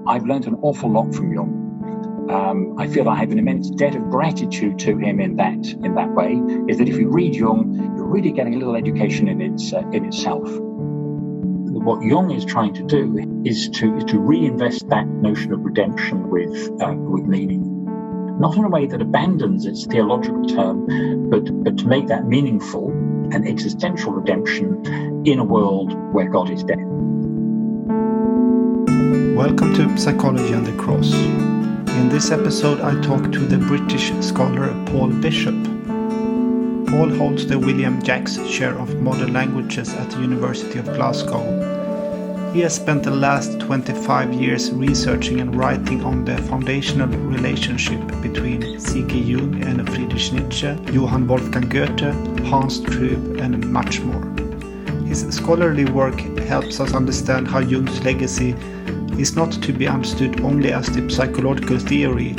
I've learned an awful lot from Jung. I feel I have an immense debt of gratitude to him in that way, is that if you read Jung, you're really getting a little education in itself. What Jung is trying to do is to reinvest that notion of redemption with meaning. Not in a way that abandons its theological term, but to make that meaningful and existential redemption in a world where God is dead. Welcome to Psychology and the Cross. In this episode, I talk to the British scholar Paul Bishop. Paul holds the William Jacks Chair of Modern Languages at the University of Glasgow. He has spent the last 25 years researching and writing on the foundational relationship between C.G. Jung and Friedrich Nietzsche, Johann Wolfgang Goethe, Hans Trub, and much more. His scholarly work helps us understand how Jung's legacy is not to be understood only as the psychological theory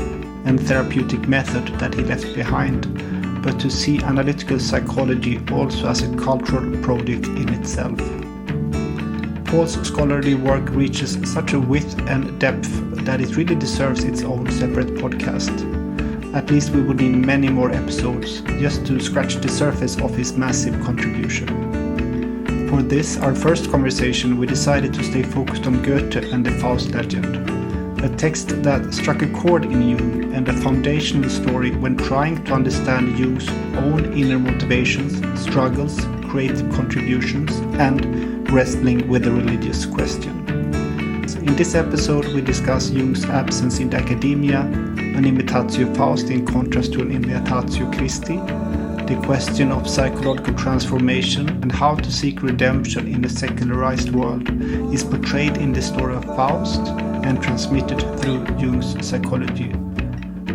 and therapeutic method that he left behind, but to see analytical psychology also as a cultural product in itself. Paul's scholarly work reaches such a width and depth that it really deserves its own separate podcast. At least we would need many more episodes just to scratch the surface of his massive contribution. For this, our first conversation, we decided to stay focused on Goethe and the Faust legend, a text that struck a chord in Jung and a foundational story when trying to understand Jung's own inner motivations, struggles, creative contributions, and wrestling with the religious question. In this episode, we discuss Jung's absence in academia, an Imitatio Fausti in contrast to an Imitatio Christi, the question of psychological transformation and how to seek redemption in a secularized world is portrayed in the story of Faust and transmitted through Jung's psychology.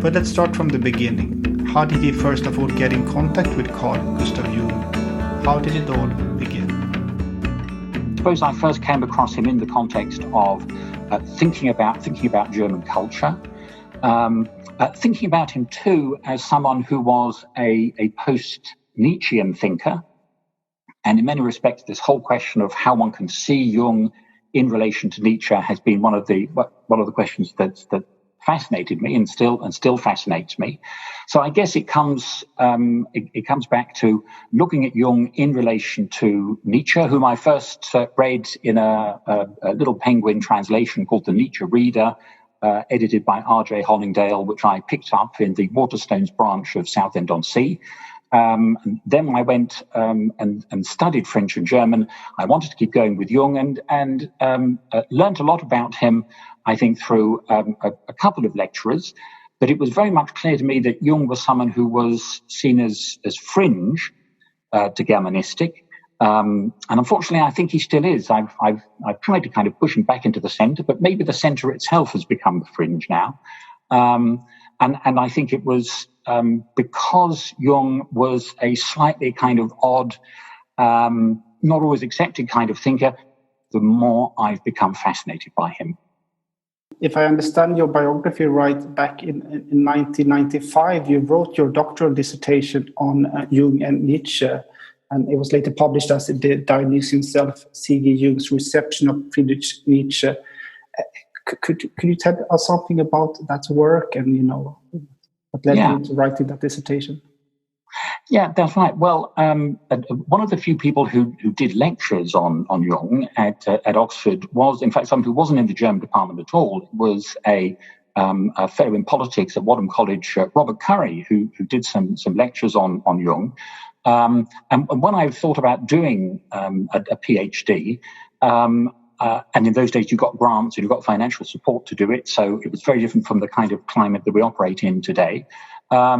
But let's start from the beginning. How did he first of all get in contact with Carl Gustav Jung? How did it all begin? I suppose I first came across him in the context of thinking about German culture. Thinking about him too as someone who was a post-Nietzschean thinker, and in many respects, this whole question of how one can see Jung in relation to Nietzsche has been one of the questions that fascinated me and still fascinates me. So I guess it comes back to looking at Jung in relation to Nietzsche, whom I first read in a little Penguin translation called The Nietzsche Reader, edited by R.J. Hollingdale, which I picked up in the Waterstones branch of Southend-on-Sea. Then I went and studied French and German. I wanted to keep going with Jung and learned a lot about him, I think, through a couple of lecturers. But it was very much clear to me that Jung was someone who was seen as fringe to Germanistic. And unfortunately, I think he still is. I've tried to kind of push him back into the centre, but maybe the centre itself has become the fringe now. And I think it was because Jung was a slightly kind of odd, not always accepted kind of thinker, the more I've become fascinated by him. If I understand your biography right, back in 1995, you wrote your doctoral dissertation on Jung and Nietzsche. And it was later published as the Dionysian Self, C.G. Jung's reception of Friedrich Nietzsche. Could you tell us something about that work and, what led you to writing that dissertation? Yeah, that's right. Well, one of the few people who did lectures on Jung at Oxford was, in fact, someone who wasn't in the German department at all. It was a fellow in politics at Wadham College, Robert Curry, who did some lectures on Jung. And when I thought about doing a PhD, and in those days you got grants and you got financial support to do it, so it was very different from the kind of climate that we operate in today. I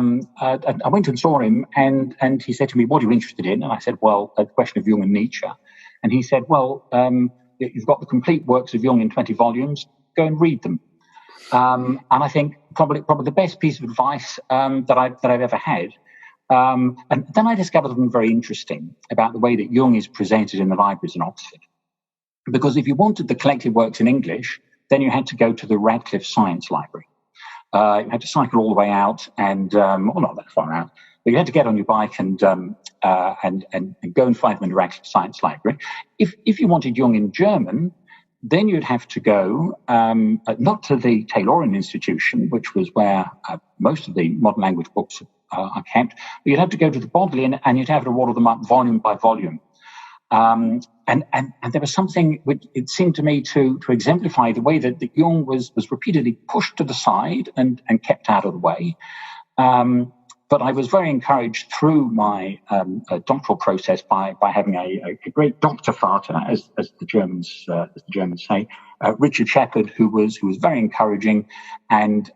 went and saw him, and he said to me, "What are you interested in?" And I said, "Well, the question of Jung and Nietzsche." And he said, "Well, you've got the complete works of Jung in 20 volumes. Go and read them." And I think probably the best piece of advice that I've ever had. And then I discovered something very interesting about the way that Jung is presented in the libraries in Oxford. Because if you wanted the collected works in English, then you had to go to the Radcliffe Science Library. You had to cycle all the way out, and not that far out, but you had to get on your bike and go and find them in the Radcliffe Science Library. If you wanted Jung in German, then you'd have to go not to the Taylorian institution, which was where most of the modern language books are kept, but you'd have to go to the Bodleian and you'd have to order them up volume by volume. And there was something which it seemed to me to exemplify the way that Jung was repeatedly pushed to the side and kept out of the way. But I was very encouraged through my doctoral process by having a great Dr. Vater, as the Germans say, Richard Shepherd, who was very encouraging and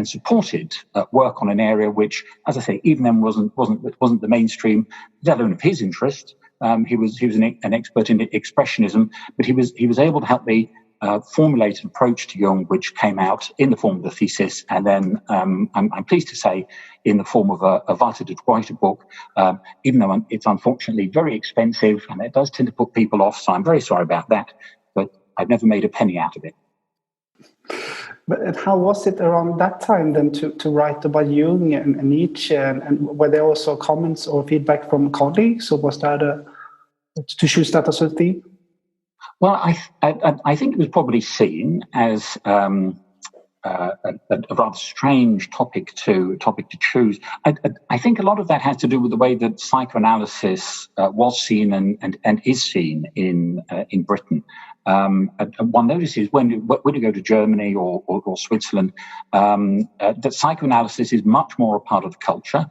supported work on an area which, as I say, even then wasn't the mainstream, let alone of his interest. He was an expert in expressionism, but he was able to help me formulate an approach to Jung, which came out in the form of the thesis, and then I'm pleased to say in the form of a Vater de Gruyter book, even though it's unfortunately very expensive and it does tend to put people off, so I'm very sorry about that, but I've never made a penny out of it. But how was it around that time then to write about Jung and Nietzsche, and were there also comments or feedback from colleagues, or was that to choose that as a theme? Well, I think it was probably seen as a rather strange topic to choose. I think a lot of that has to do with the way that psychoanalysis was seen and is seen in Britain. One notices when you go to Germany or Switzerland, that psychoanalysis is much more a part of the culture.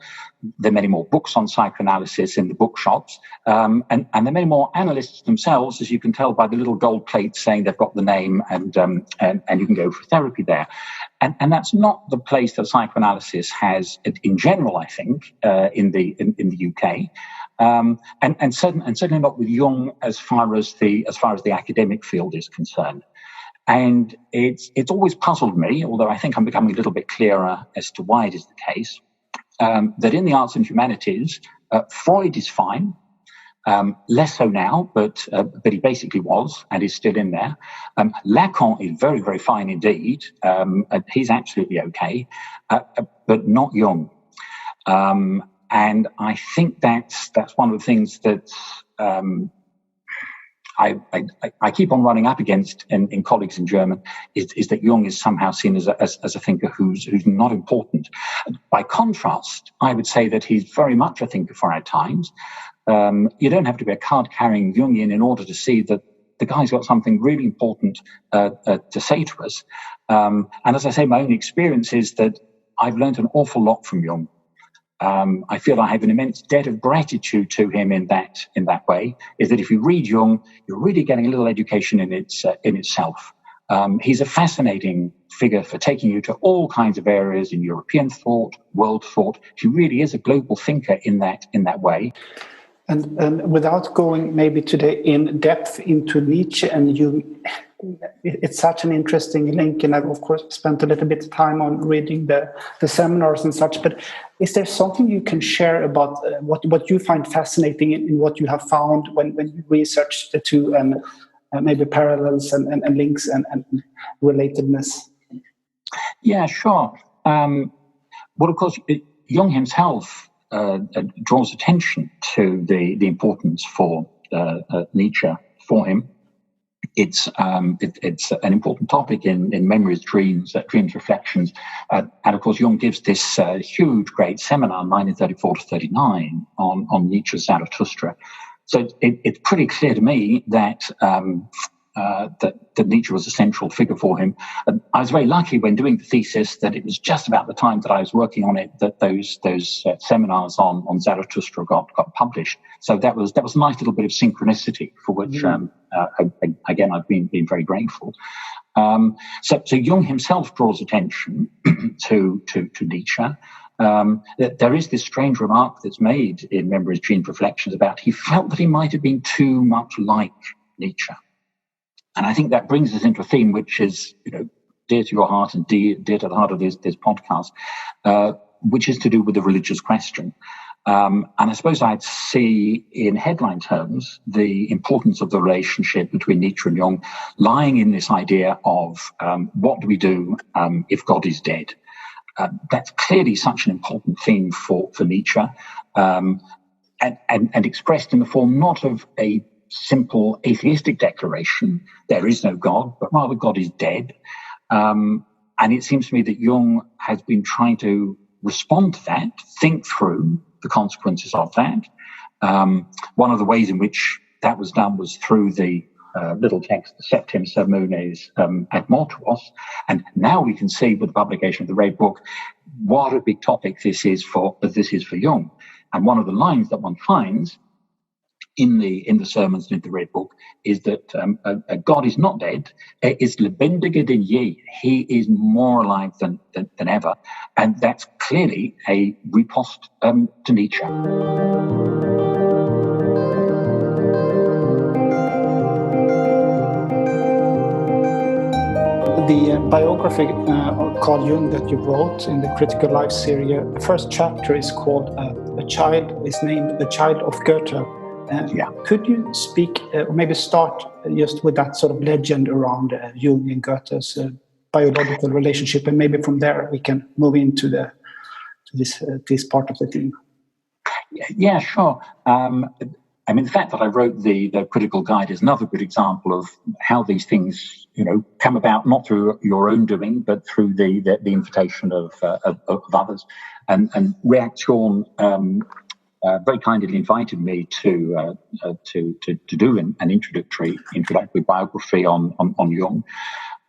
There are many more books on psychoanalysis in the bookshops, and there are many more analysts themselves, as you can tell by the little gold plates saying they've got the name and you can go for therapy there. And that's not the place that psychoanalysis has in general, I think, in the UK. And certainly not with Jung as far as the academic field is concerned. And it's always puzzled me, although I think I'm becoming a little bit clearer as to why it is the case, that in the arts and humanities, Freud is fine, less so now, but he basically was and is still in there. Lacan is very, very fine indeed. He's absolutely okay, but not Jung. And I think that's one of the things that I keep on running up against in colleagues in German is that Jung is somehow seen as a thinker who's not important. By contrast, I would say that he's very much a thinker for our times. You don't have to be a card-carrying Jungian in order to see that the guy's got something really important to say to us. And as I say, my own experience is that I've learned an awful lot from Jung. I feel I have an immense debt of gratitude to him in that way, is that if you read Jung, you're really getting a little education in itself. He's a fascinating figure for taking you to all kinds of areas in European thought, world thought. He really is a global thinker in that way. And without going maybe today in depth into Nietzsche and Jung, it's such an interesting link, and I've of course spent a little bit of time on reading the seminars and such, but is there something you can share about what you find fascinating in what you have found when you research the two, and maybe parallels and links and relatedness? Yeah, sure. Well, of course, Jung himself draws attention to the importance for Nietzsche for him. It's an important topic in Memories, Dreams, Reflections. And of course, Jung gives this huge, great seminar, 1934 to 39, on Nietzsche's Zarathustra. So it's pretty clear to me that Nietzsche was a central figure for him. And I was very lucky when doing the thesis that it was just about the time that I was working on it that those seminars on Zarathustra got published. So that was a nice little bit of synchronicity for which again I've been very grateful. So Jung himself draws attention to Nietzsche. There is this strange remark that's made in Memories, Dreams, Reflections about he felt that he might have been too much like Nietzsche. And I think that brings us into a theme which is, dear to your heart and dear to the heart of this podcast, which is to do with the religious question. And I suppose I'd see in headline terms the importance of the relationship between Nietzsche and Jung lying in this idea of what do we do if God is dead? That's clearly such an important theme for Nietzsche, and expressed in the form not of a simple atheistic declaration, there is no God, but rather God is dead. And it seems to me that Jung has been trying to respond to that, think through the consequences of that. One of the ways in which that was done was through the little text, the Septem Sermones ad Mortuos. And now we can see with the publication of the Red Book what a big topic this is for Jung. And one of the lines that one finds in the sermons in the Red Book is that God is not dead. Er ist lebendiger denn je. He is more alive than ever, and that's clearly a riposte to Nietzsche. The biography of Carl Jung that you wrote in the Critical Life series, the first chapter is called "A Child." Is named "A Child of Goethe." Could you speak, or maybe start just with that sort of legend around Jung and Goethe's biological relationship, and maybe from there we can move into this part of the theme? Yeah, sure. I mean, the fact that I wrote the critical guide is another good example of how these things, come about not through your own doing, but through the invitation of others. And Reaction very kindly invited me to do an introductory biography on Jung.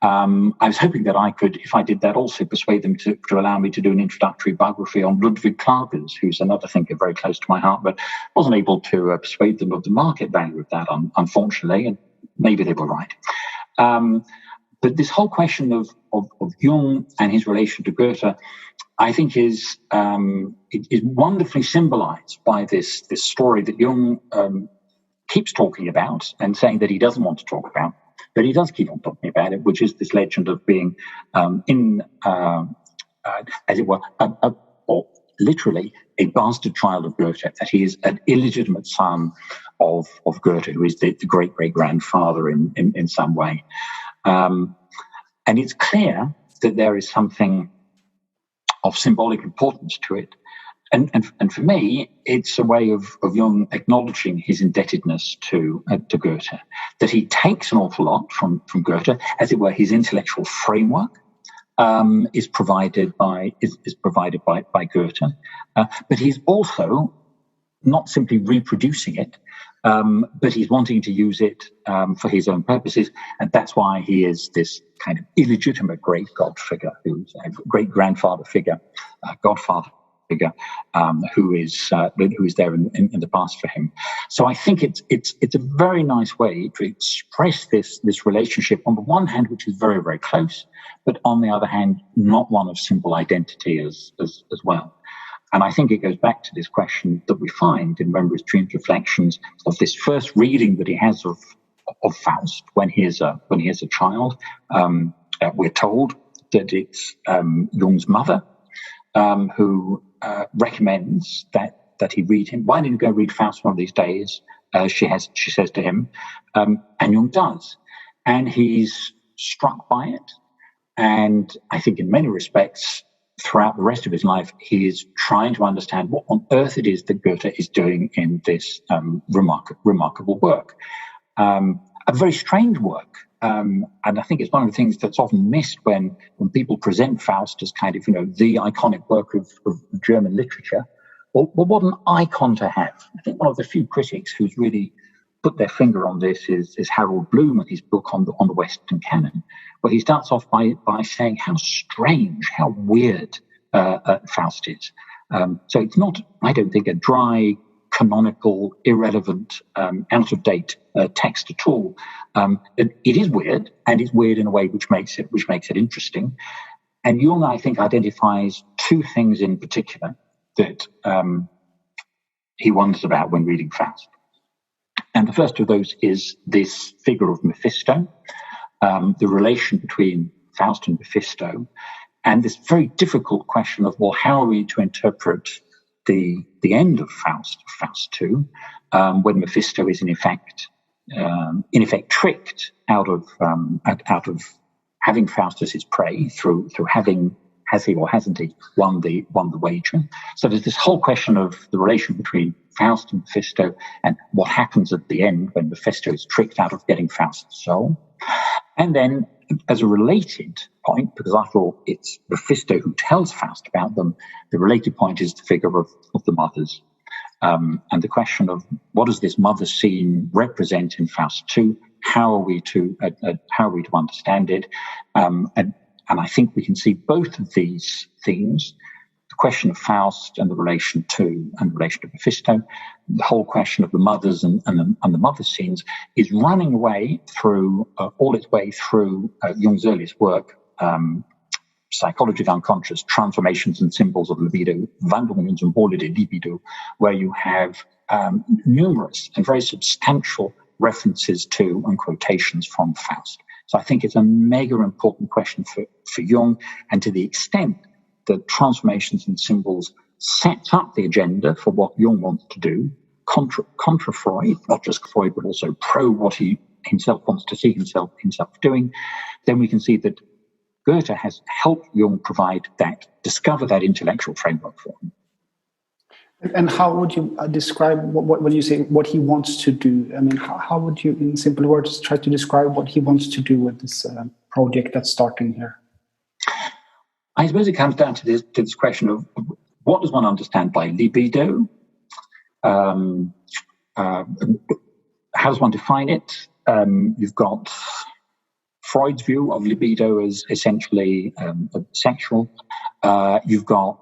I was hoping that I could, if I did that, also persuade them to allow me to do an introductory biography on Ludwig Klages, who's another thinker very close to my heart, but wasn't able to persuade them of the market value of that, unfortunately, and maybe they were right. But this whole question of Jung and his relation to Goethe, I think is wonderfully symbolized by this story that Jung keeps talking about and saying that he doesn't want to talk about, but he does keep on talking about it, which is this legend of being as it were, or literally a bastard child of Goethe, that he is an illegitimate son of Goethe, who is the great-great-grandfather in some way. And it's clear that there is something of symbolic importance to it. And for me, it's a way of Jung acknowledging his indebtedness to Goethe, that he takes an awful lot from Goethe, as it were. His intellectual framework is provided by Goethe, but he's also not simply reproducing it, but he's wanting to use it for his own purposes, and that's why he is this kind of illegitimate great god figure, who's a great grandfather figure, godfather figure, who is there in the past for him. So I think it's a very nice way to express this relationship, on the one hand, which is very, very close, but on the other hand, not one of simple identity as well. And I think it goes back to this question that we find in Remembrance, Dreams, Reflections, of this first reading that he has of Faust when he is a child. We're told that it's Jung's mother who recommends that he read him. Why don't you go read Faust one of these days? She says to him, and Jung does, and he's struck by it. And I think in many respects, throughout the rest of his life, he is trying to understand what on earth it is that Goethe is doing in this remarkable work. A very strange work. And I think it's one of the things that's often missed when people present Faust as kind of, the iconic work of German literature. Well, what an icon to have. I think one of the few critics who's really put their finger on this is Harold Bloom in his book on the Western canon, where he starts off by saying how strange, how weird Faust is. So it's not, I don't think, a dry, canonical, irrelevant, out-of-date text at all. It is weird, and it's weird in a way which makes it interesting. And Jung, I think, identifies two things in particular that he wonders about when reading Faust. And the first of those is this figure of Mephisto, the relation between Faust and Mephisto, and this very difficult question of, well, how are we to interpret the end of Faust 2, when Mephisto is in effect tricked out of having Faust as his prey through having has he or hasn't he won the wager? So there's this whole question of the relation between Faust and Mephisto, and what happens at the end when Mephisto is tricked out of getting Faust's soul. And then, as a related point, because after all it's Mephisto who tells Faust about them, the related point is the figure of the mothers. And the question of what does this mother scene represent in Faust II? How are we to understand it? And I think we can see both of these themes: the question of Faust and the relation to Mephisto. The whole question of the mothers and the mother scenes is running away through all its way through Jung's earliest work. Psychology of Unconscious, Transformations and Symbols of Libido, Wandlungen Symbole der Libido, where you have numerous and very substantial references to and quotations from Faust. So I think it's a mega important question for Jung, and to the extent that Transformations and Symbols sets up the agenda for what Jung wants to do, contra Freud, not just Freud, but also pro what he himself wants to see himself doing, then we can see that Goethe has helped Jung discover that intellectual framework for him. And how would you describe what you say, what he wants to do? I mean, how would you, in simple words, try to describe what he wants to do with this project that's starting here? I suppose it comes down to this question of what does one understand by libido? How does one define it? You've got Freud's view of libido as essentially sexual. You've got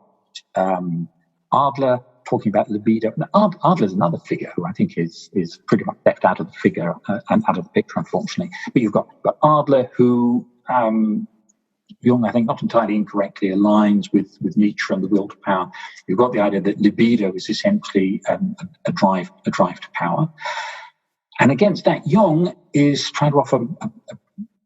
Adler talking about libido. Adler is another figure who I think is pretty much left out of the figure and out of the picture, unfortunately. But you've got Adler, who Jung, I think, not entirely incorrectly aligns with Nietzsche and the will to power. You've got the idea that libido is essentially a drive to power. And against that, Jung is trying to offer a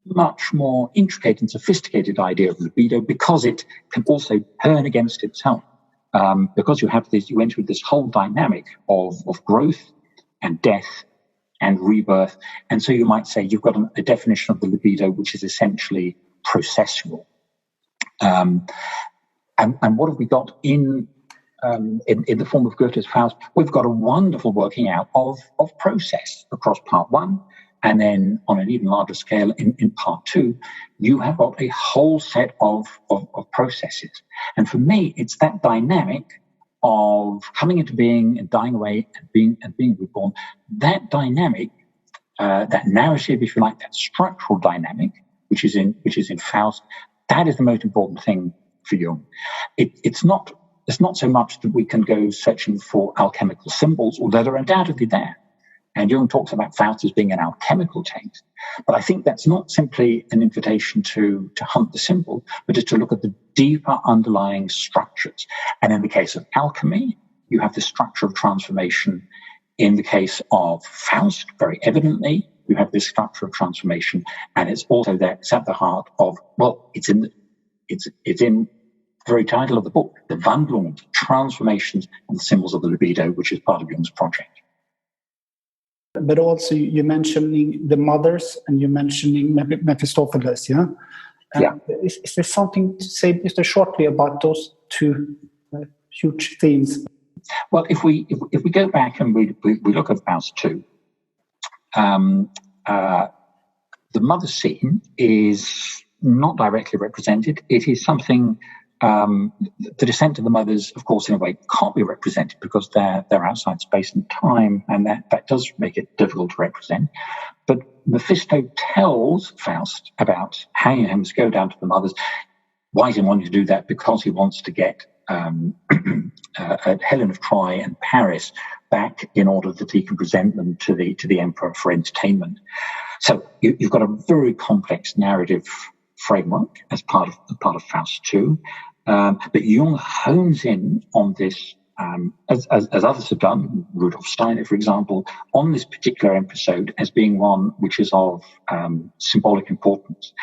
much more intricate and sophisticated idea of libido, because it can also turn against itself. Because you enter this whole dynamic of growth and death and rebirth. And so you might say you've got a definition of the libido which is essentially processual. And what have we got in the form of Goethe's Faust? We've got a wonderful working out of process across part one. And then on an even larger scale in part two, you have got a whole set of processes. And for me, it's that dynamic of coming into being and dying away and being reborn. That dynamic, that narrative, if you like, that structural dynamic, which is in Faust, that is the most important thing for Jung. It's not so much that we can go searching for alchemical symbols, although they're undoubtedly there. And Jung talks about Faust as being an alchemical text. But I think that's not simply an invitation to hunt the symbol, but just to look at the deeper underlying structures. And in the case of alchemy, you have the structure of transformation. In the case of Faust, very evidently, you have this structure of transformation. And it's also there, it's at the heart of, well, it's in the very title of the book, the Wandlungen, transformations and the symbols of the libido, which is part of Jung's project. But also you're mentioning the mothers and you're mentioning Mephistofeles, yeah? Yeah. Is there something to say just shortly about those two huge themes? Well, if we go back and we look at Faust 2, the mother scene is not directly represented. It is something. The descent of the mothers, of course, in a way, can't be represented because they're outside space and time, and that does make it difficult to represent. But Mephisto tells Faust about how he must go down to the mothers. Why does he want to do that? Because he wants to get Helen of Troy and Paris back in order that he can present them to the emperor for entertainment. So you've got a very complex narrative framework as part of Faust 2. But Jung hones in on this, as others have done, Rudolf Steiner, for example, on this particular episode as being one which is of symbolic importance.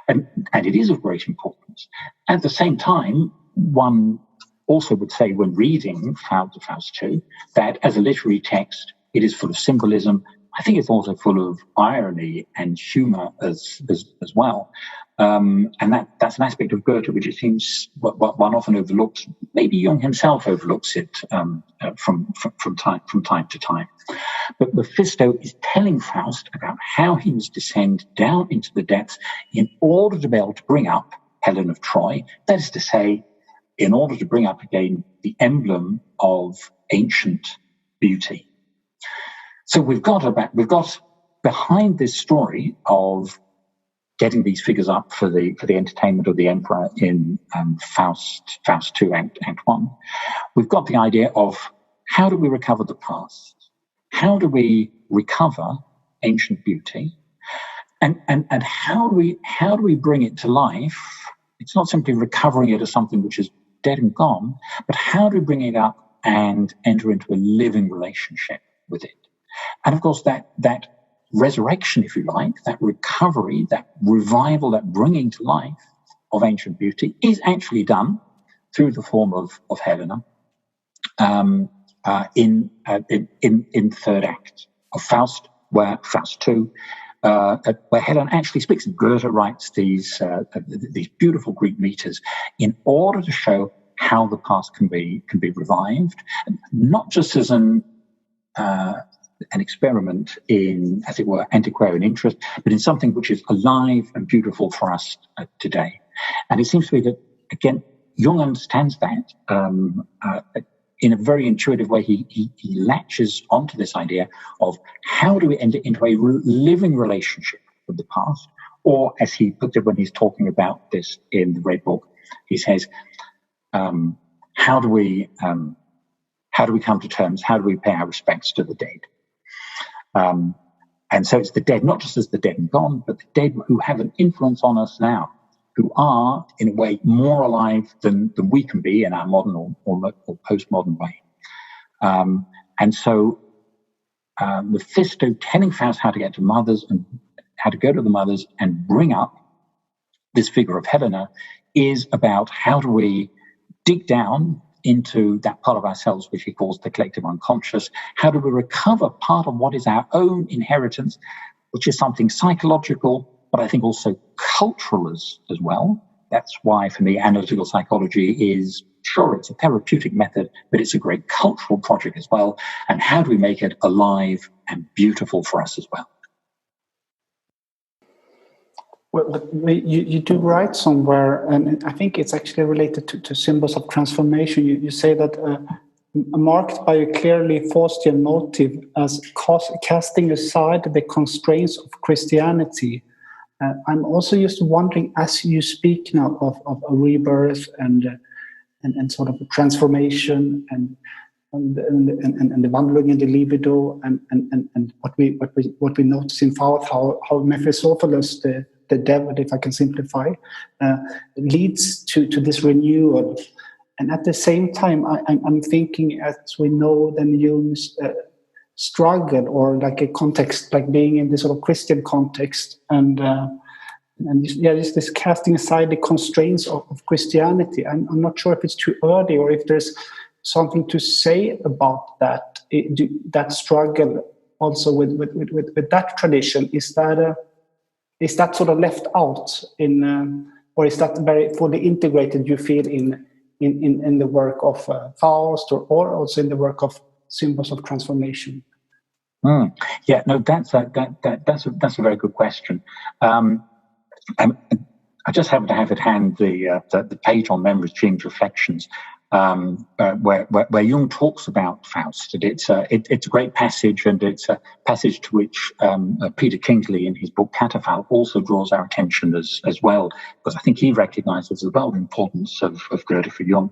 And it is of great importance. At the same time, one also would say when reading Faust 2, that as a literary text, it is full of symbolism. I think it's also full of irony and humor as well. And that's an aspect of Goethe which it seems one often overlooks. Maybe Jung himself overlooks it from time to time. But Mephisto is telling Faust about how he must descend down into the depths in order to be able to bring up Helen of Troy. That is to say, in order to bring up again the emblem of ancient beauty. So we've got behind this story of getting these figures up for the entertainment of the emperor in Faust 2 Act 1, we've got the idea of how do we recover the past? How do we recover ancient beauty? And how do we bring it to life? It's not simply recovering it as something which is dead and gone, but how do we bring it up and enter into a living relationship with it? And of course, that resurrection, if you like, that recovery, that revival, that bringing to life of ancient beauty is actually done through the form of Helena in the third act of Faust, where Faust 2, where Helen actually speaks. Goethe writes these beautiful Greek meters in order to show how the past can be revived, not just as an experiment in, as it were, antiquarian interest, but in something which is alive and beautiful for us today. And it seems to me that, again, Jung understands that in a very intuitive way. He latches onto this idea of how do we enter into a living relationship with the past, or as he puts it when he's talking about this in the Red Book, he says, how do we come to terms? How do we pay our respects to the dead? And so it's the dead, not just as the dead and gone, but the dead who have an influence on us now, who are, in a way, more alive than we can be in our modern or postmodern way. And so Mephisto telling Faust how to get to mothers and how to go to the mothers and bring up this figure of Helena is about how do we dig down into that part of ourselves which he calls the collective unconscious. How do we recover part of what is our own inheritance, which is something psychological, but I think also cultural as well. That's why, for me, analytical psychology is, sure, it's a therapeutic method, but it's a great cultural project as well. And how do we make it alive and beautiful for us as well? Well, you do write somewhere, and I think it's actually related to symbols of transformation. You say that marked by a clearly Faustian motive as casting aside the constraints of Christianity. I'm also just wondering, as you speak now of a rebirth and sort of a transformation and the wandering in the libido and what we notice in Faust, how Mephistofeles, the devil, if I can simplify, leads to this renewal. And at the same time, I'm thinking, as we know, then Jung's struggle, or like a context, like being in this sort of Christian context, and just this casting aside the constraints of Christianity. I'm not sure if it's too early or if there's something to say about that. That struggle also with that tradition, is that sort of left out in, or is that very fully integrated, you feel, in the work of Faust, or also in the work of Symbols of Transformation? Yeah, no, that's a very good question. I just happen to have at hand the page on Memories, Dreams, Reflections, where Jung talks about Faust. And it's a great passage, and it's a passage to which Peter Kingsley, in his book Catafalque, also draws our attention as well, because I think he recognizes as well the importance of Goethe for Jung.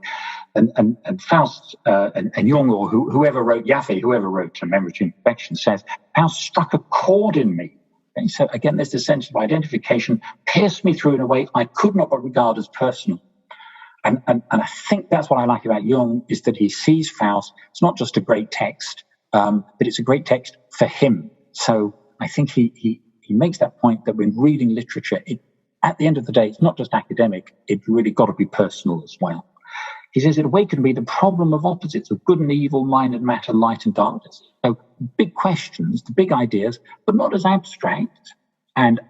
And Faust and Jung, or whoever wrote Memories, Dreams, Reflections, says, Faust struck a chord in me. Okay, so again, there's this sense of identification, pierced me through in a way I could not but regard as personal. And I think that's what I like about Jung, is that he sees Faust, it's not just a great text, but it's a great text for him. So I think he makes that point that when reading literature, at the end of the day, it's not just academic, it's really got to be personal as well. He says it awakened me the problem of opposites, of good and evil, mind and matter, light and darkness. So big questions, the big ideas, but not as abstract, and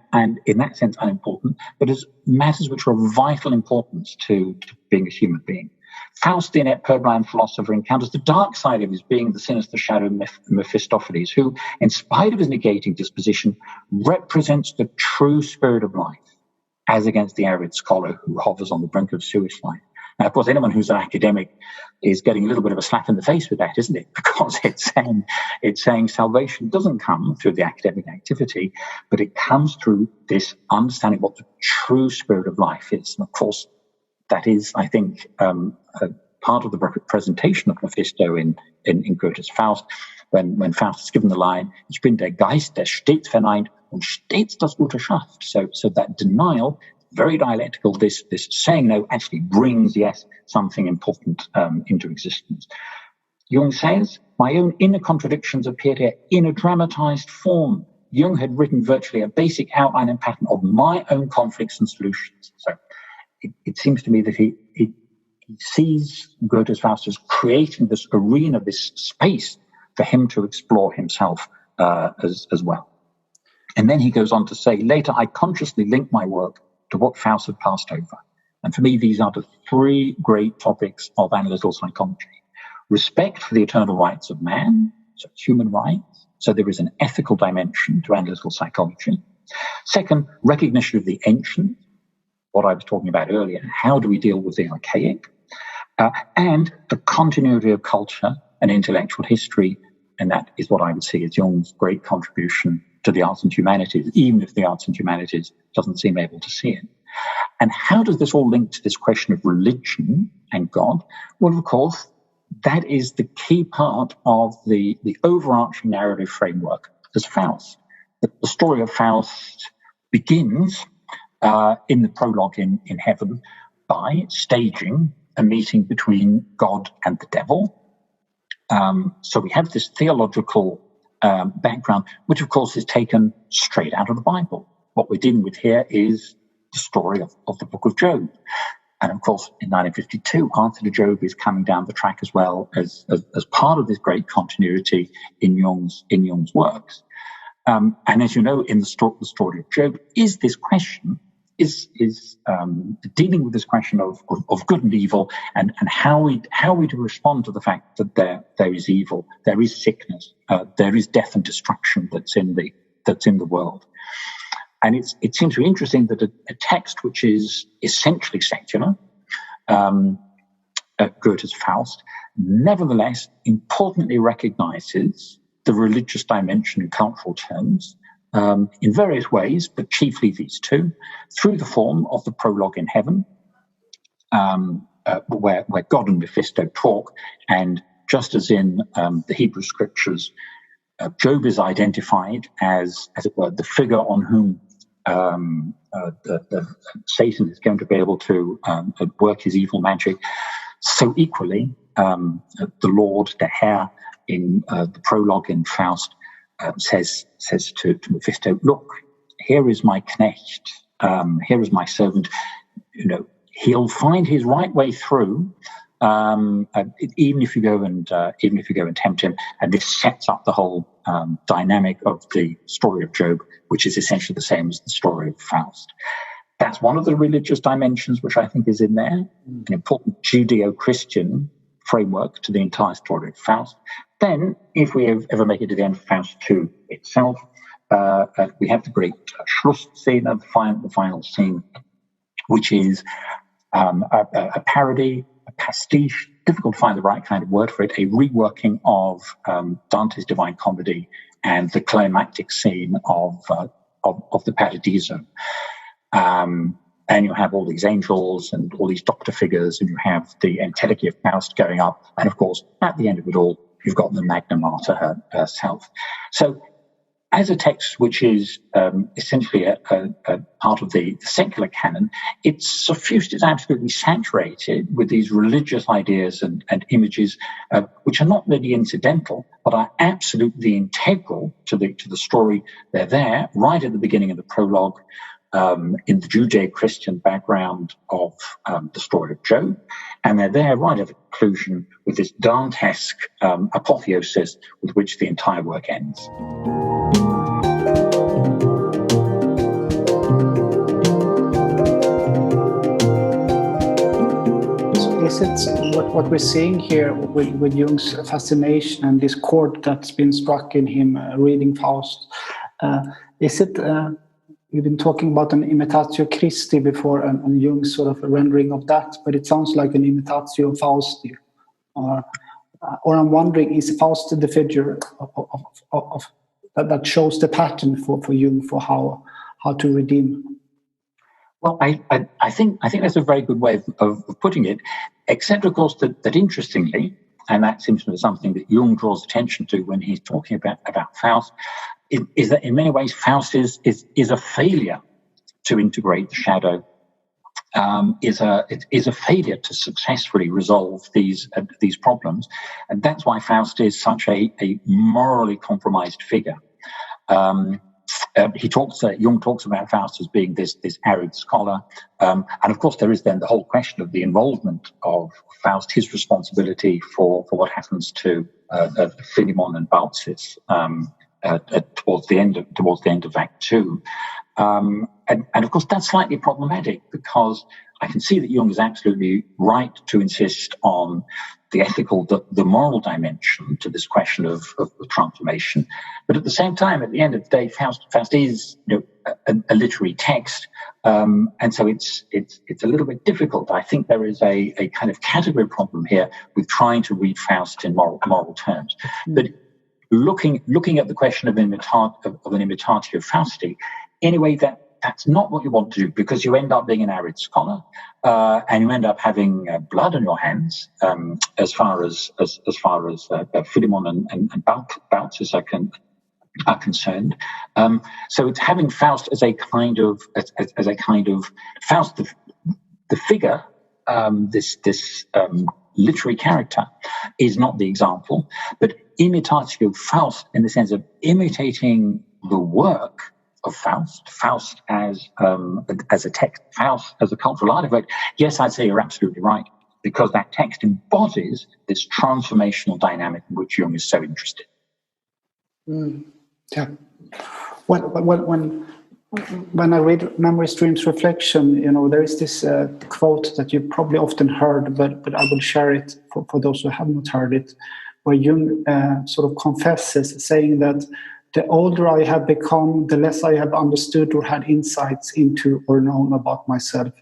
in that sense unimportant, but as matters which are of vital importance to being a human being. Faust, the inept purblind philosopher, encounters the dark side of his being, the sinister shadow Mephistofeles, who, in spite of his negating disposition, represents the true spirit of life, as against the arid scholar who hovers on the brink of suicide. Now, of course, anyone who's an academic is getting a little bit of a slap in the face with that, isn't it? Because it's saying salvation doesn't come through the academic activity, but it comes through this understanding what the true spirit of life is. And of course, that is, I think, part of the presentation of Mephisto in Goethe's Faust, when Faust is given the line, "Ich bin der Geist, der stets verneint und stets das Gute schafft." So that denial, very dialectical, this saying no actually brings, yes, something important into existence. Jung says, "My own inner contradictions appeared here in a dramatized form." Jung had written virtually a basic outline and pattern of my own conflicts and solutions. So it seems to me that he sees Goethe's Faust as creating this arena, this space for him to explore himself as well. And then he goes on to say, "Later I consciously linked my work to what Faust had passed over." And for me, these are the three great topics of analytical psychology. Respect for the eternal rights of man, so human rights. So there is an ethical dimension to analytical psychology. Second, recognition of the ancient, what I was talking about earlier. How do we deal with the archaic? And the continuity of culture and intellectual history. And that is what I would see as Jung's great contribution to the arts and humanities, even if the arts and humanities doesn't seem able to see it. And how does this all link to this question of religion and God? Well, of course, that is the key part of the overarching narrative framework as Faust. The story of Faust begins in the prologue in heaven by staging a meeting between God and the devil. So we have this theological background, which of course is taken straight out of the Bible. What we're dealing with here is the story of the book of Job. And of course, in 1952, Answer to Job is coming down the track as well as part of this great continuity in Jung's works. And as you know, in the story of Job, is this question, is dealing with this question of good and evil, and how we do respond to the fact that there is evil, there is sickness, there is death and destruction that's in the world. And it seems to be interesting that a text which is essentially secular, Goethe's Faust, nevertheless importantly recognizes the religious dimension in cultural terms, in various ways, but chiefly these two, through the form of the prologue in heaven, where God and Mephisto talk, and just as in the Hebrew scriptures, Job is identified as it were, the figure on whom the Satan is going to be able to work his evil magic. So equally, the Lord, the Herr, in the prologue in Faust, says to Mephisto, "Look, here is my knecht, here is my servant. You know, he'll find his right way through, even if you go and tempt him." And this sets up the whole dynamic of the story of Job, which is essentially the same as the story of Faust. That's one of the religious dimensions which I think is in there, an important Judeo-Christian framework to the entire story of Faust. Then, if we ever make it to the end of Faust 2 itself, we have the great Schluss scene, the final scene, which is a parody, a pastiche, difficult to find the right kind of word for it, a reworking of Dante's Divine Comedy and the climactic scene of the Paradiso. And you have all these angels and all these doctor figures, and you have the entelechy of Faust going up. And of course, at the end of it all, you've got the Magna Mater herself. So as a text which is essentially a part of the secular canon, it's suffused, it's absolutely saturated with these religious ideas and images, which are not really incidental, but are absolutely integral to the story. They're there right at the beginning of the prologue, in the Judeo-Christian background of the story of Job, and they're there right at the conclusion with this Dantesque apotheosis with which the entire work ends. is it what we're seeing here with Jung's fascination and this chord that's been struck in him reading Faust? Is it, we've been talking about an Imitatio Christi before and Jung's sort of a rendering of that, but it sounds like an Imitatio Fausti. Or I'm wondering, is Faust the figure of that shows the pattern for Jung for how to redeem? Well, I think that's a very good way of putting it, except, of course, that interestingly, and that seems to be something that Jung draws attention to when he's talking about Faust, is that in many ways Faust is a failure to integrate the shadow, is a failure to successfully resolve these problems, and that's why Faust is such a morally compromised figure. Jung talks about Faust as being this arid scholar, and of course there is then the whole question of the involvement of Faust, his responsibility for what happens to Philemon and Baucis towards the end of Act 2, and of course that's slightly problematic because I can see that Jung is absolutely right to insist on the ethical, the moral dimension to this question of transformation. But at the same time, at the end of the day, Faust is a literary text, and so it's a little bit difficult. I think there is a kind of category problem here with trying to read Faust in moral terms. But looking at the question of an Imitatio Fausti, anyway, that's not what you want to do, because you end up being an arid scholar, and you end up having blood on your hands, as far as Philemon and Baucis are concerned. So it's having Faust as a kind of Faust, the figure, this literary character, is not the example, but Imitatio Faust in the sense of imitating the work of Faust as a text, Faust as a cultural artifact. Yes, I'd say you're absolutely right, because that text embodies this transformational dynamic in which Jung is so interested. Yeah. When I read Memory Stream's reflection, there is this quote that you probably often heard, but I will share it for those who have not heard it, where Jung sort of confesses, saying that the older I have become, the less I have understood or had insights into or known about myself.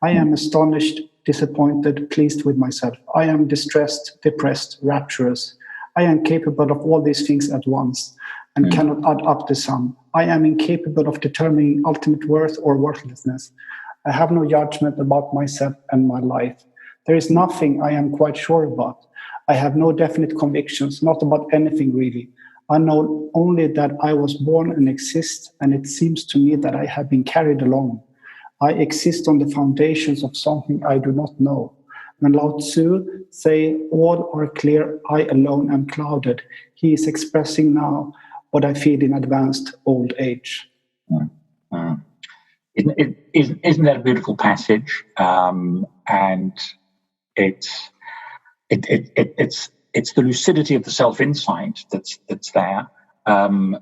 I am astonished, disappointed, pleased with myself. I am distressed, depressed, rapturous. I am capable of all these things at once and cannot add up the sum. I am incapable of determining ultimate worth or worthlessness. I have no judgment about myself and my life. There is nothing I am quite sure about. I have no definite convictions, not about anything really. I know only that I was born and exist, and it seems to me that I have been carried along. I exist on the foundations of something I do not know. When Lao Tzu say, all are clear, I alone am clouded, he is expressing now what I feel in advanced old age. Isn't that a beautiful passage? And it's the lucidity of the self-insight that's there,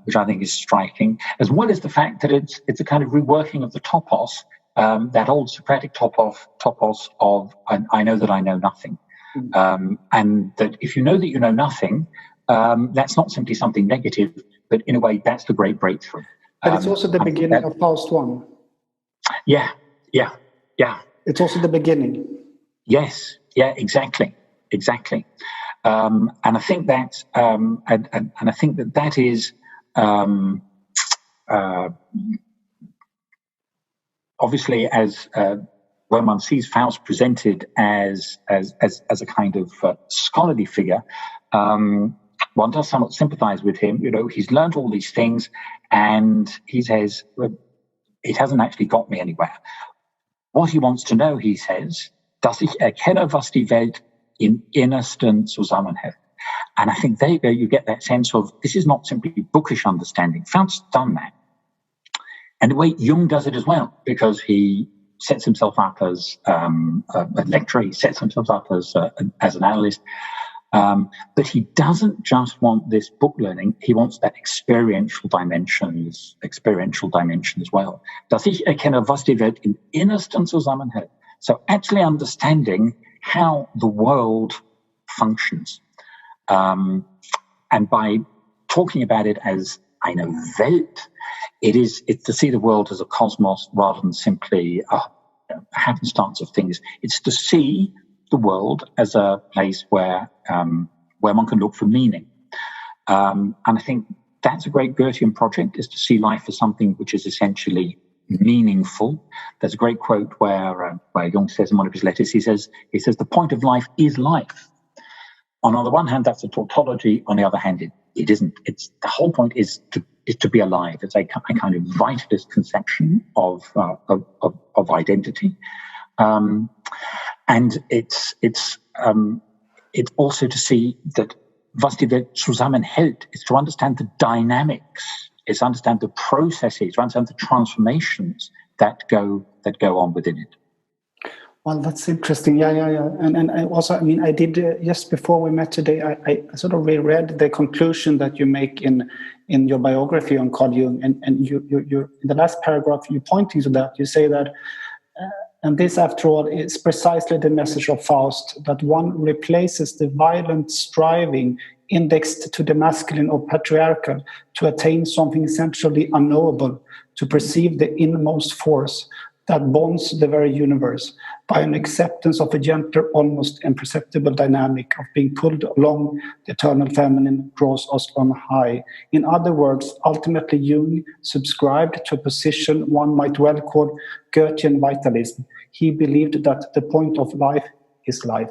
which I think is striking, as well as the fact that it's a kind of reworking of the topos, that old Socratic topos of I know that I know nothing, and that if you know that you know nothing, that's not simply something negative, but in a way that's the great breakthrough. But it's also the beginning of Faust 1. Yeah. It's also the beginning. Yes. Yeah. Exactly. And I think that, that is obviously, as when one sees Faust presented as a kind of scholarly figure, one does somewhat sympathize with him. He's learned all these things, and he says, it hasn't actually got me anywhere. What he wants to know, he says, dass ich erkenne, was die Welt in innersten Zusammenhang. And I think there you go, you get that sense of this is not simply bookish understanding. Faust's done that. And the way Jung does it as well, because he sets himself up as a lecturer, he sets himself up as an analyst. But he doesn't just want this book learning, he wants that experiential dimension as well. Dass ich erkenne, was die Welt in innersten Zusammenhang. So actually understanding how the world functions. And by talking about it as eine Welt, it's to see the world as a cosmos rather than simply a happenstance of things. It's to see the world as a place where one can look for meaning. And I think that's a great Goethean project, is to see life as something which is essentially meaningful. There's a great quote where Jung says in one of his letters, he says, the point of life is life. On the one hand, that's a tautology. On the other hand, it isn't. It's the whole point is to be alive. It's a kind of vitalist conception of identity, and it's also to see that was die Welt zusammenhält is to understand the dynamics, is to understand the processes, to understand the transformations that go on within it. Well, that's interesting. Yeah. And I also, I did just before we met today, I sort of reread the conclusion that you make in your biography on Carl Jung, and you in the last paragraph you're pointing to that. You say that, and this, after all, is precisely the message of Faust, that one replaces the violent striving indexed to the masculine or patriarchal to attain something essentially unknowable, to perceive the inmost force that bonds the very universe by an acceptance of a gentler, almost imperceptible dynamic of being pulled along the eternal feminine draws us on high. In other words, ultimately Jung subscribed to a position one might well call Goethean vitalism. He believed that the point of life is life.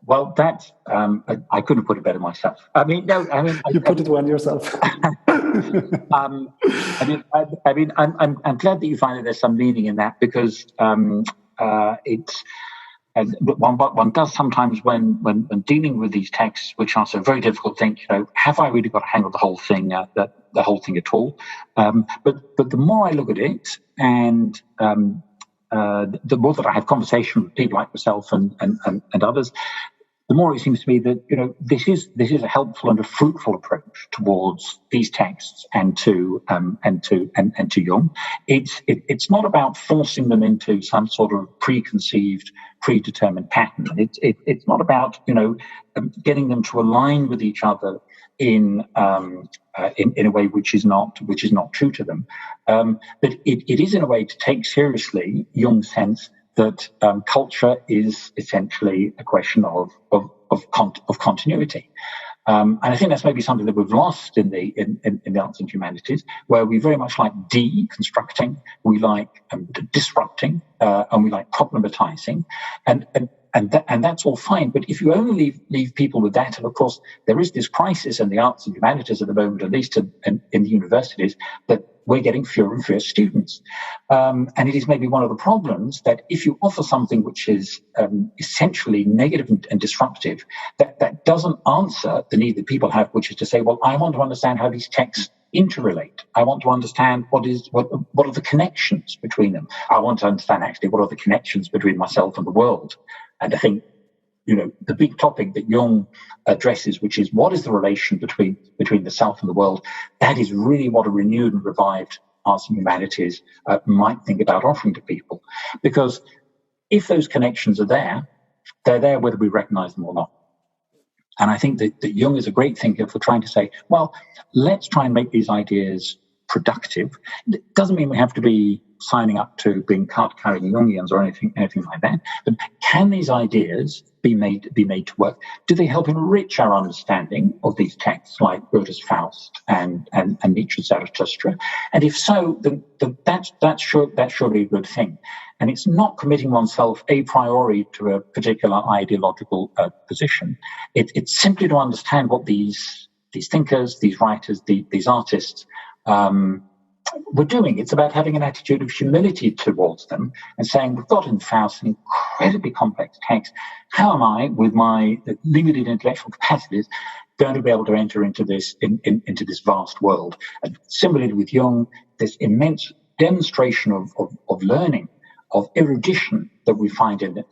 Well, that I couldn't put it better myself. You put it well yourself. I'm glad that you find that there's some meaning in that, because it's one does sometimes when dealing with these texts, which are so very difficult, think, have I really got a hang of the whole thing, the whole thing at all? But the more I look at it, and the more that I have conversation with people like yourself and others, the more it seems to me that this is a helpful and a fruitful approach towards these texts and to Jung. It's not about forcing them into some sort of predetermined pattern. It's not about getting them to align with each other in a way which is not true to them. But it is in a way to take seriously Jung's sense that culture is essentially a question of continuity, and I think that's maybe something that we've lost in the arts and humanities, where we very much like deconstructing, we like disrupting, and we like problematizing, and that's all fine. But if you only leave people with that, and of course there is this crisis in the arts and humanities at the moment, at least in the universities, that we're getting fewer and fewer students. And it is maybe one of the problems that if you offer something which is essentially negative and disruptive, that doesn't answer the need that people have, which is to say, well, I want to understand how these texts interrelate. I want to understand what are the connections between them. I want to understand actually what are the connections between myself and the world. And I think the big topic that Jung addresses, which is what is the relation between the self and the world, that is really what a renewed and revived arts and humanities might think about offering to people. Because if those connections are there, they're there whether we recognize them or not. And I think that Jung is a great thinker for trying to say, well, let's try and make these ideas productive. It doesn't mean we have to be signing up to being card-carrying Jungians or anything like that. But can these ideas be made to work? Do they help enrich our understanding of these texts like Goethe's Faust and Nietzsche's Zarathustra? And if so, then that's surely a good thing. And it's not committing oneself a priori to a particular ideological position. It's simply to understand what these thinkers, these writers, these artists were doing. It's about having an attitude of humility towards them and saying, we've got in Faust an incredibly complex text. How am I, with my limited intellectual capacities, going to be able to enter into this vast world? And similarly with Jung, this immense demonstration of learning, of erudition that we find in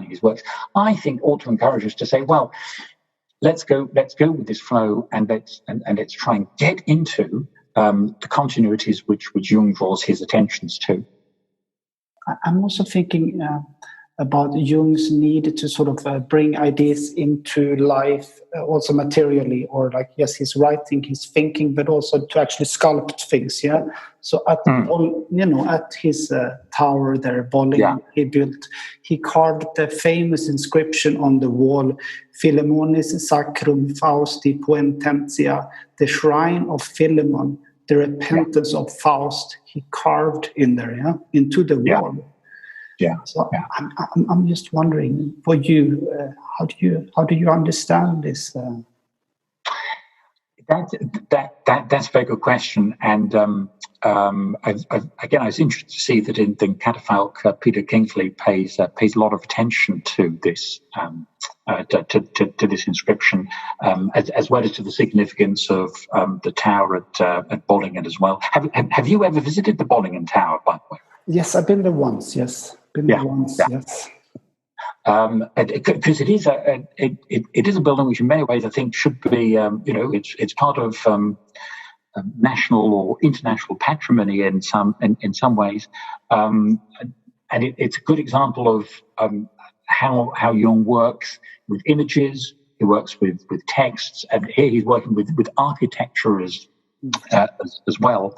his works, I think ought to encourage us to say, well, let's go with this flow, and let's try and get into the continuities which Jung draws his attentions to. I'm also thinking about Jung's need to sort of bring ideas into life, also materially, or like, yes, he's writing, he's thinking, but also to actually sculpt things. Yeah. So at at his tower there, Bolling, he built, he carved the famous inscription on the wall, Philemonis sacrum Fausti puententia, the shrine of Philemon, the repentance of Faust. He carved in there, into the wall. Yeah. So I'm just wondering, for you, how do you understand this? That's a very good question, and again, I was interested to see that in the catafalque, Peter Kingsley pays a lot of attention to this to this inscription, as well as to the significance of the tower at Bollingen as well. Have you ever visited the Bollingen Tower, by the way? Yes, I've been there once. Yes, yes. Because it is a building which, in many ways, I think should be, it's part of national or international patrimony in some ways, and it's a good example of how Jung works with images. He works with texts, and here he's working with architecture as well.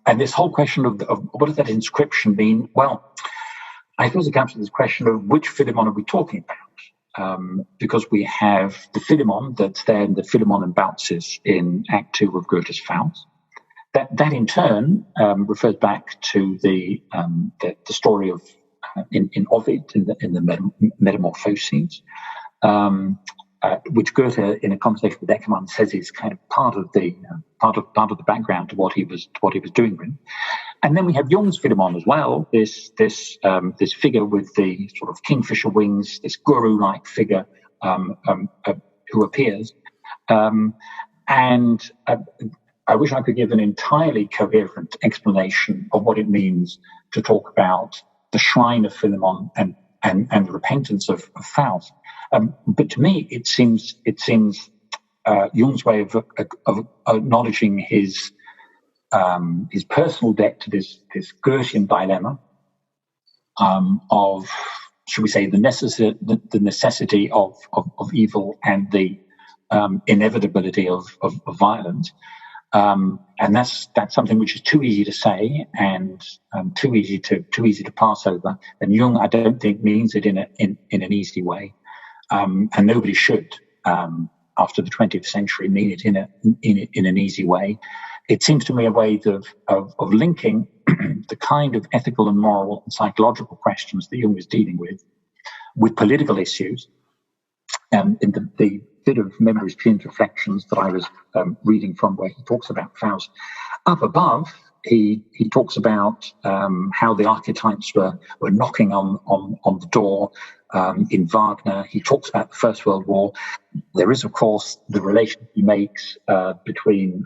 And this whole question of what does that inscription mean? Well, I suppose it comes to this question of which Philemon are we talking about? Because we have the Philemon that's there in the Philemon and Baucis in Act 2 of Goethe's Faust. That in turn refers back to the story of in Ovid in the Metamorphoses, which Goethe, in a conversation with Eckermann, says is kind of part of the background to what he was doing with. And then we have Jung's Philemon as well. This figure with the sort of kingfisher wings, this guru-like figure who appears, and I wish I could give an entirely coherent explanation of what it means to talk about the shrine of Philemon and the repentance of Faust. But to me, it seems Jung's way of acknowledging his personal debt to this Goethean dilemma of, should we say, the necessity of evil and the inevitability of violence. And that's something which is too easy to say and too easy to pass over. And Jung, I don't think, means it in an easy way. And nobody should, after the 20th century, mean it in an easy way. It seems to me a way of linking the kind of ethical and moral and psychological questions that Jung is dealing with political issues. In the bit of Memories, Dreams, Reflections that I was reading from, where he talks about Faust, up above, he talks about how the archetypes were knocking on the door in Wagner. He talks about the First World War. There is, of course, the relation he makes between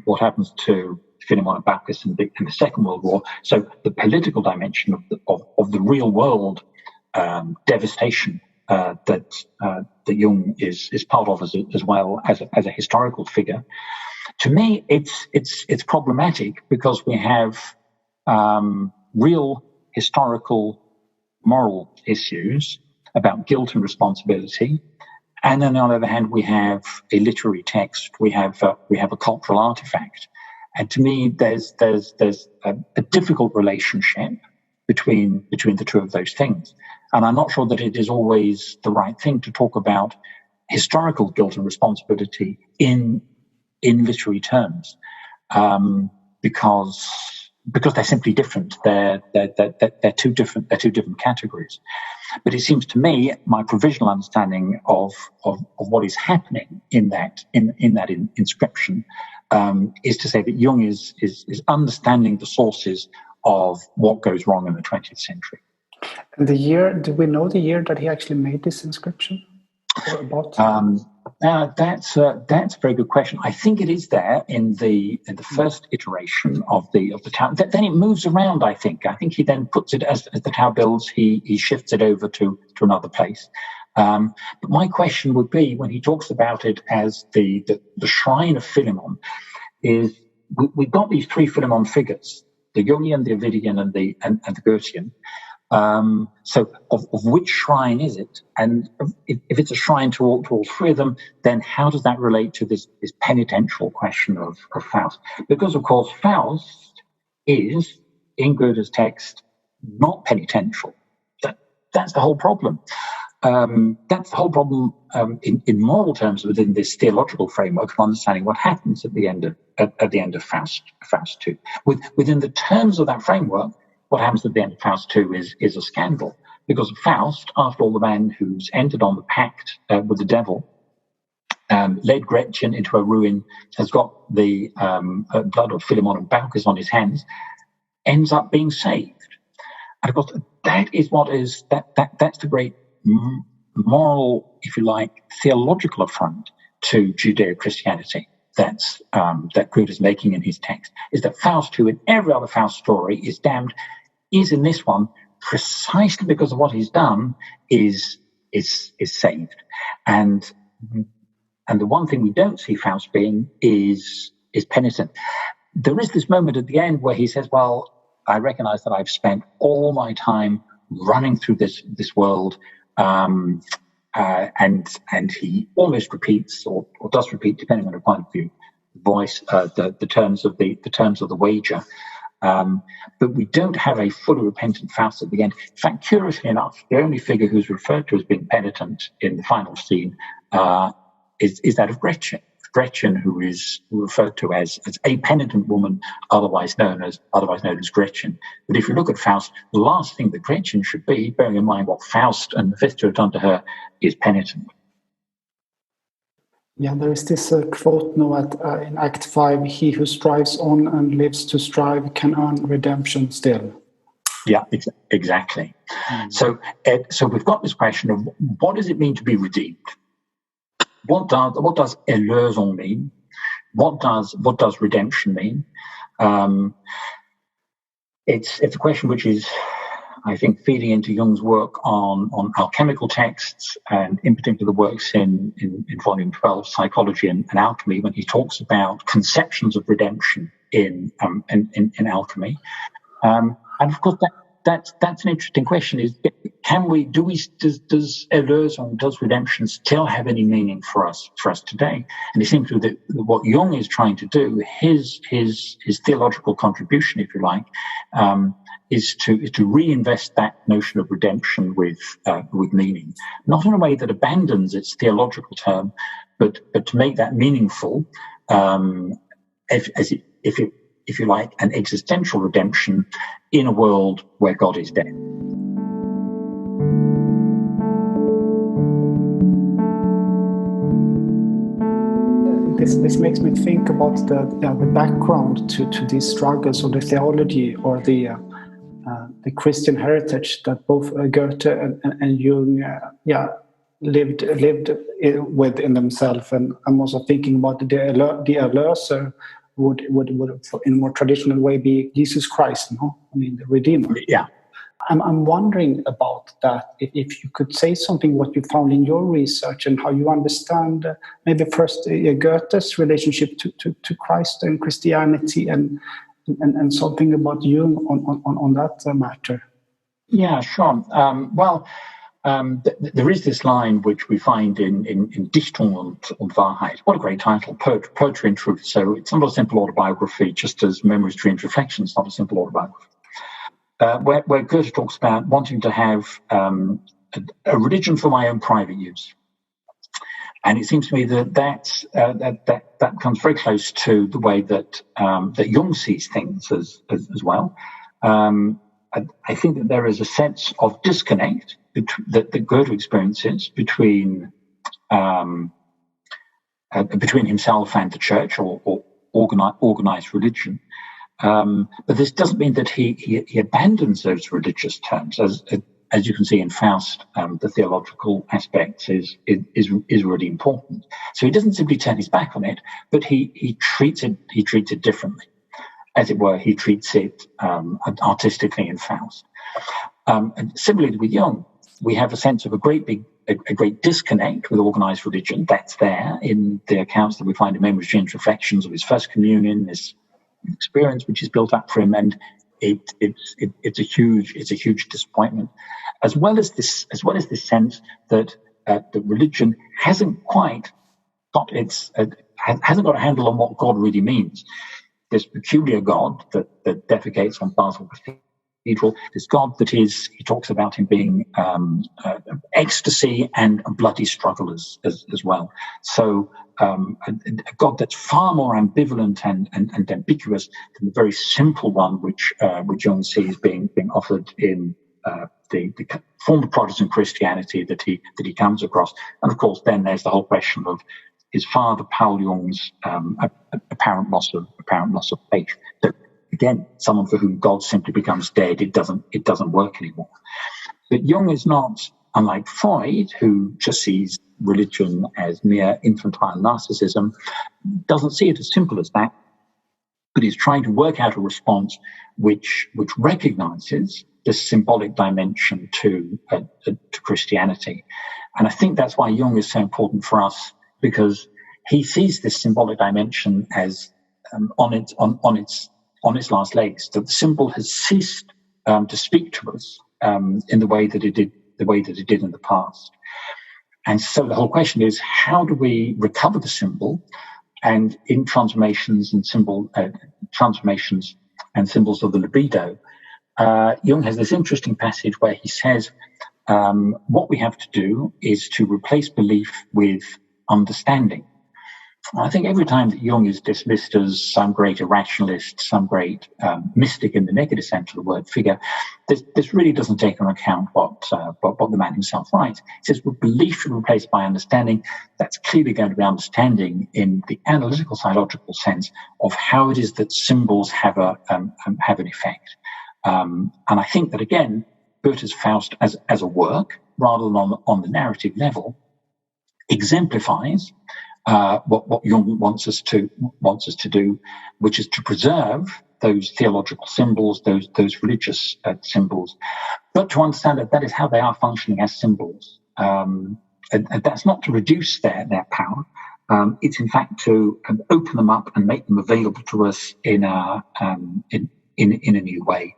what happens to Philemon and Baucis in the Second World War. So the political dimension of the real world devastation that Jung is part of as well as a historical figure. To me, it's problematic because we have real historical moral issues about guilt and responsibility, and then on the other hand, we have a literary text, we have a cultural artifact, and to me, there's a difficult relationship between the two of those things. And I'm not sure that it is always the right thing to talk about historical guilt and responsibility in literary terms, because they're simply different. They're two different categories. But it seems to me, my provisional understanding of what is happening in that inscription is to say that Jung is understanding the sources of what goes wrong in the 20th century. And the year, do we know the year that he actually made this inscription? Or about? That's a very good question. I think it is there in the first iteration of the tower. Then it moves around. I think he then puts it as the tower builds. He shifts it over to another place. But my question would be, when he talks about it as the shrine of Philemon, is we've got these three Philemon figures: the Jungian, the Ovidian, and the Goethean. So of which shrine is it? And if it's a shrine to all three of them, then how does that relate to this penitential question of Faust? Because, of course, Faust is, in Goethe's text, not penitential. That's the whole problem. That's the whole problem in moral terms within this theological framework of understanding what happens at the end of Faust 2. Within the terms of that framework, what happens at the end of Faust 2 is a scandal, because Faust, after all, the man who's entered on the pact with the devil, led Gretchen into a ruin, has got the blood of Philemon and Baucis on his hands, ends up being saved. And of course, that is that's the great moral, if you like, theological affront to Judeo-Christianity that Goethe is making in his text, is that Faust, who in every other Faust story is damned, is in this one, precisely because of what he's done, is saved. And the one thing we don't see Faust being is penitent. There is this moment at the end where he says, well, I recognize that I've spent all my time running through this world, and he almost repeats or does repeat, depending on the point of view, voice the terms of the wager. But we don't have a fully repentant Faust at the end. In fact, curiously enough, the only figure who's referred to as being penitent in the final scene is that of Gretchen. Gretchen, who is referred to as a penitent woman, otherwise known as Gretchen. But if you look at Faust, the last thing that Gretchen should be, bearing in mind what Faust and Mephisto have done to her, is penitent. Yeah, there is this quote now in Act 5, he who strives on and lives to strive can earn redemption still. Yeah, exactly. So we've got this question of what does it mean to be redeemed? What does erlösung mean? What does redemption mean? It's a question which is, I think, feeding into Jung's work on alchemical texts, and in particular the works in volume 12, Psychology and Alchemy, when he talks about conceptions of redemption in alchemy. And of course that's an interesting question. Does erlösung, does redemption still have any meaning for us today? And it seems that what Jung is trying to do, his theological contribution, if you like, is to reinvest that notion of redemption with meaning, not in a way that abandons its theological term, but to make that meaningful, if you like, an existential redemption in a world where God is dead. This makes me think about the background to these struggles, or the theology, or the Christian heritage that both Goethe and Jung lived with in themselves. And I'm also thinking about the erlöser would in a more traditional way be Jesus Christ, no? I mean, the Redeemer. Yeah. I'm wondering about that, if you could say something what you found in your research and how you understand maybe first Goethe's relationship to Christ and Christianity, and something about Jung on that matter. Yeah, sure. There is this line which we find in Dichtung und Wahrheit. What a great title, Poetry and Truth. So it's not a simple autobiography, just as Memories, Dreams, Reflections, not a simple autobiography. Where Goethe talks about wanting to have a religion for my own private use. And it seems to me that comes very close to the way that Jung sees things as well. I think that there is a sense of disconnect that Goethe experiences between himself and the church, or organized religion. But this doesn't mean that he abandons those religious terms. As you can see in Faust, the theological aspect is really important. So he doesn't simply turn his back on it, but he treats it differently. As it were, he treats it artistically in Faust. And similarly with Jung, we have a sense of a great disconnect with organized religion. That's there in the accounts that we find in Memories, Dreams, Reflections of his first communion, this experience which is built up for him, and it's a huge disappointment, as well as this sense that the religion hasn't quite got hasn't got a handle on what God really means. This peculiar God that defecates on Basel Cathedral, this God that he talks about him being ecstasy and a bloody struggle as well. So a God that's far more ambivalent and ambiguous than the very simple one which Jung sees being offered in the form of Protestant Christianity that he comes across. And of course, then there's the whole question of his father Paul Jung's apparent loss of faith. That again, someone for whom God simply becomes dead. It doesn't work anymore. But Jung is not unlike Freud, who just sees religion as mere infantile narcissism. Doesn't see it as simple as that, but he's trying to work out a response which recognizes this symbolic dimension to Christianity. And I think that's why Jung is so important for us, because he sees this symbolic dimension as on its last legs, that the symbol has ceased to speak to us in the way that it did in the past. And so the whole question is, how do we recover the symbol? And in transformations and symbols of the libido, Jung has this interesting passage where he says, what we have to do is to replace belief with understanding. I think every time that Jung is dismissed as some great irrationalist, some great mystic in the negative sense of the word figure, this really doesn't take into account what the man himself writes. He says, well, belief should be replaced by understanding. That's clearly going to be understanding in the analytical, psychological sense of how it is that symbols have an effect. And I think that, again, Goethe's Faust as a work, rather than on the narrative level, exemplifies what Jung wants us to do, which is to preserve those theological symbols, those religious symbols, but to understand that is how they are functioning as symbols, and that's not to reduce their power. It's in fact to open them up and make them available to us in a new way.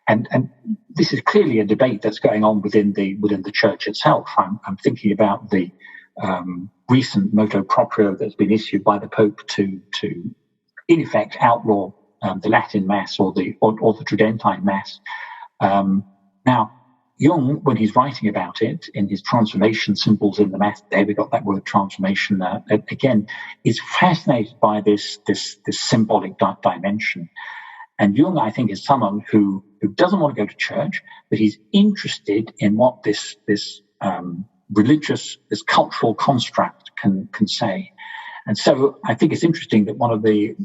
And this is clearly a debate that's going on within the church itself. I'm thinking about the recent motu proprio that's been issued by the Pope to in effect outlaw the Latin Mass or the Tridentine Mass. Now, Jung, when he's writing about it in his transformation symbols in the Mass, there we got that word transformation again, is fascinated by this symbolic dimension. And Jung, I think, is someone who doesn't want to go to church, but he's interested in what this religious, this cultural construct can say. And so I think it's interesting that one of the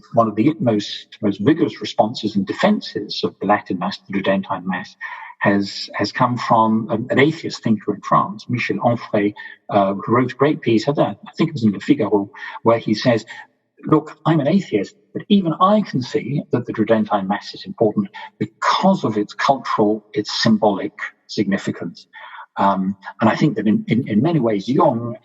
most vigorous responses and defenses of the Latin Mass, the Tridentine Mass, has come from an atheist thinker in France, Michel Onfray, who wrote a great piece, I think it was in Le Figaro, where he says, look, I'm an atheist, but even I can see that the Tridentine Mass is important because of its cultural, its symbolic significance. And I think that in many ways, Jung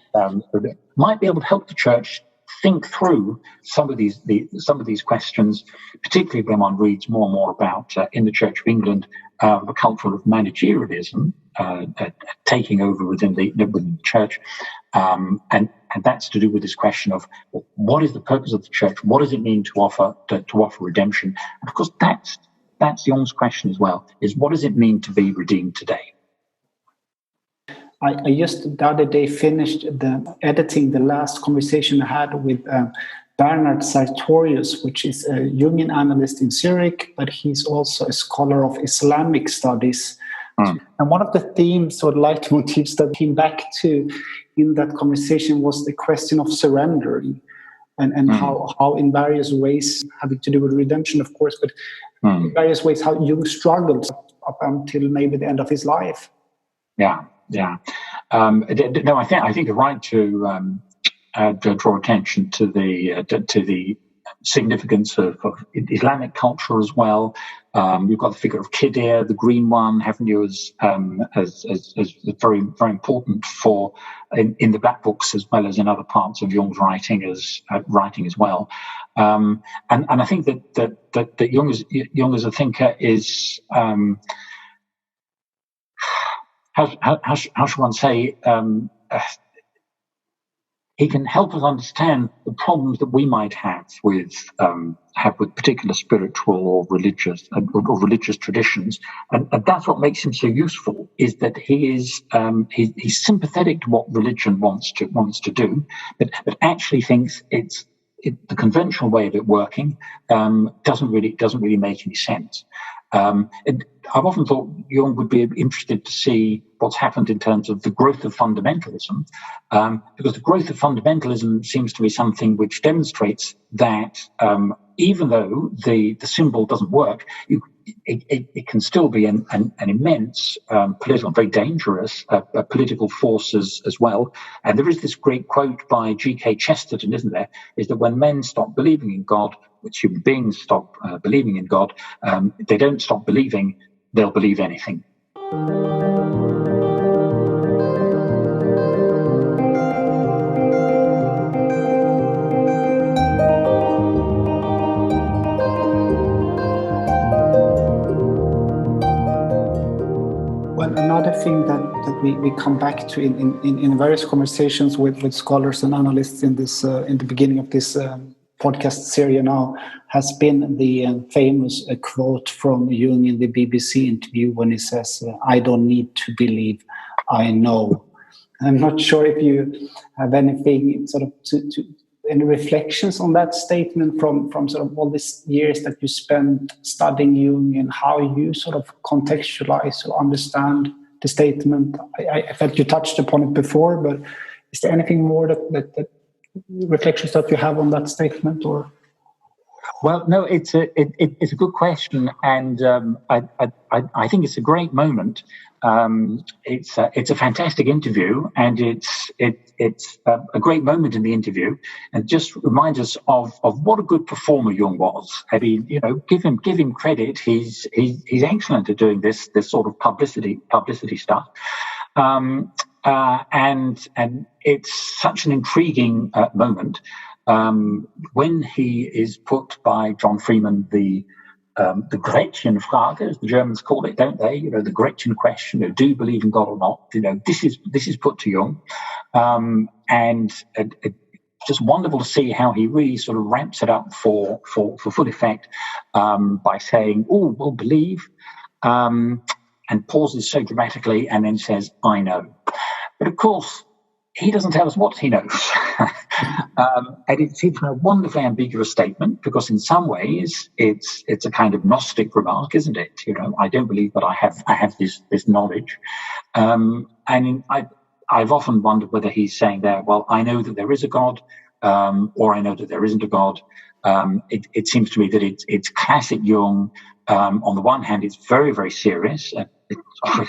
might be able to help the church think through some of these questions, particularly when one reads more and more about in the Church of England the culture of managerialism taking over within the church, and that's to do with this question of, well, what is the purpose of the church? What does it mean to offer redemption? And of course, that's Jung's question as well: is what does it mean to be redeemed today? I just the other day finished editing the last conversation I had with Bernard Sartorius, which is a Jungian analyst in Zurich, but he's also a scholar of Islamic studies. And one of the themes or leitmotifs that came back to in that conversation was the question of surrendering and how in various ways, having to do with redemption, of course, but in various ways how Jung struggled up until maybe the end of his life. Yeah. No, I think you're right to draw attention to the significance of Islamic culture as well. You've got the figure of Khidir, the green one, haven't you, as very, very important for in the black books as well as in other parts of Jung's writing as well. And I think that Jung as a thinker is how should one say, he can help us understand the problems that we might have with particular spiritual or religious traditions, and that's what makes him so useful. Is that he is he's sympathetic to what religion wants to do, but actually thinks the conventional way of it working doesn't really make any sense. I've often thought Jung would be interested to see what's happened in terms of the growth of fundamentalism, because the growth of fundamentalism seems to be something which demonstrates that even though the symbol doesn't work, it can still be an immense political, very dangerous political force as well. And there is this great quote by G.K. Chesterton, isn't there? Is that when men stop believing in God, which human beings stop believing in God, they don't stop believing, they'll believe anything. Well, another thing that we come back to in various conversations with scholars and analysts in this in the beginning of this podcast series now has been the famous quote from Jung in the BBC interview when he says, "I don't need to believe, I know." I'm not sure if you have anything sort of any reflections on that statement from sort of all these years that you spent studying Jung and how you sort of contextualize or understand the statement. I felt you touched upon it before, but is there anything more that reflections that you have on that statement? Or well, no, it's a good question, and I think it's a great moment. It's a fantastic interview, and it's a great moment in the interview, and just reminds us of what a good performer Jung was. I mean, give him credit. He's excellent at doing this sort of publicity stuff. And it's such an intriguing moment when he is put by John Freeman the Gretchenfrage, as the Germans call it, don't they? The Gretchen question: do you believe in God or not? This is put to Jung, and it's just wonderful to see how he really sort of ramps it up for full effect by saying, "Oh, well, believe," and pauses so dramatically, and then says, "I know." But of course, he doesn't tell us what he knows. And it's even a wonderfully ambiguous statement, because in some ways it's a kind of Gnostic remark, isn't it? I don't believe, but I have this knowledge. And I've often wondered whether he's saying there, well, I know that there is a God, or I know that there isn't a God. It seems to me that it's classic Jung. On the one hand, it's very, very serious.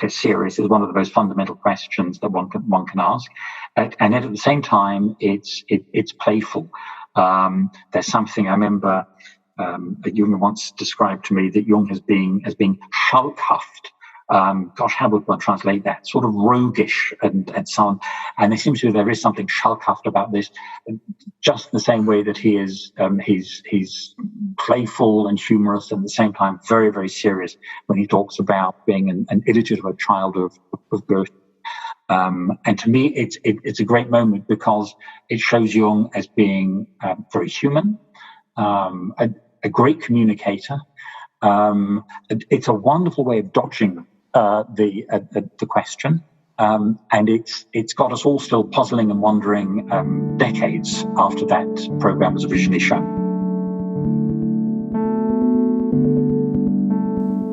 Serious is one of the most fundamental questions that one can ask, and yet at the same time, it's playful. There's something I remember that Jung once described to me, that Jung has been schalkhaft. Gosh, how would one translate that? Sort of roguish and so on. And it seems to me there is something schalkhaft about this, just the same way that he is. He's playful and humorous, and at the same time very, very serious when he talks about being an illegitimate child of Goethe. And to me, it's a great moment, because it shows Jung as being very human, a great communicator. It's a wonderful way of dodging the question, and it's got us all still puzzling and wondering decades after that program was originally shown.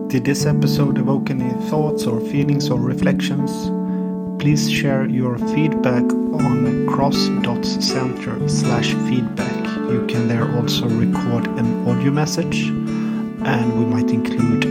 Did this episode evoke any thoughts or feelings or reflections? Please share your feedback on cross.center/feedback. You can there also record an audio message, and we might include